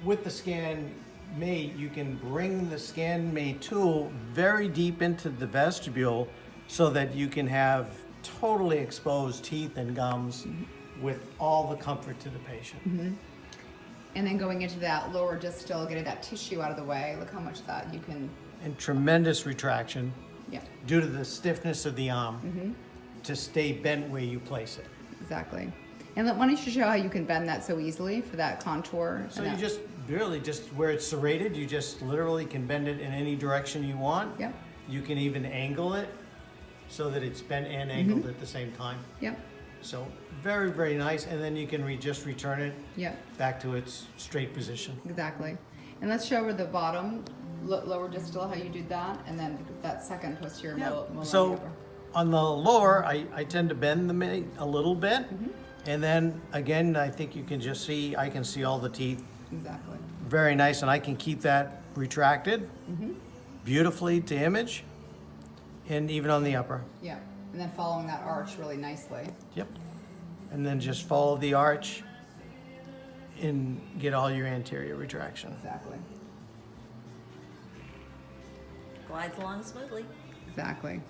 with the ScanMate, you can bring the ScanMate tool very deep into the vestibule so that you can have totally exposed teeth and gums with all the comfort to the patient. And then going into that lower distal, getting that tissue out of the way. Look how much that you can. And tremendous retraction Yeah, due to the stiffness of the arm to stay bent where you place it. exactly. And why don't you show how you can bend that so easily for that contour? So and you that- just really just where it's serrated, you just literally can bend it in any direction you want. Yep. You can even angle it so that it's bent and angled at the same time. Yep. So very, very nice. And then you can just return it Yep. back to its straight position. Exactly. And let's show her the bottom, lower distal, how you do that, and then that second posterior molar. So on the lower, I tend to bend the mate a little bit. And then again, I think you can just see, I can see all the teeth Exactly. very nice, and I can keep that retracted beautifully to image, and even on the upper. Yeah. And then following that arch really nicely. Yep. And then just follow the arch and get all your anterior retraction. Exactly. Glides along smoothly. Exactly.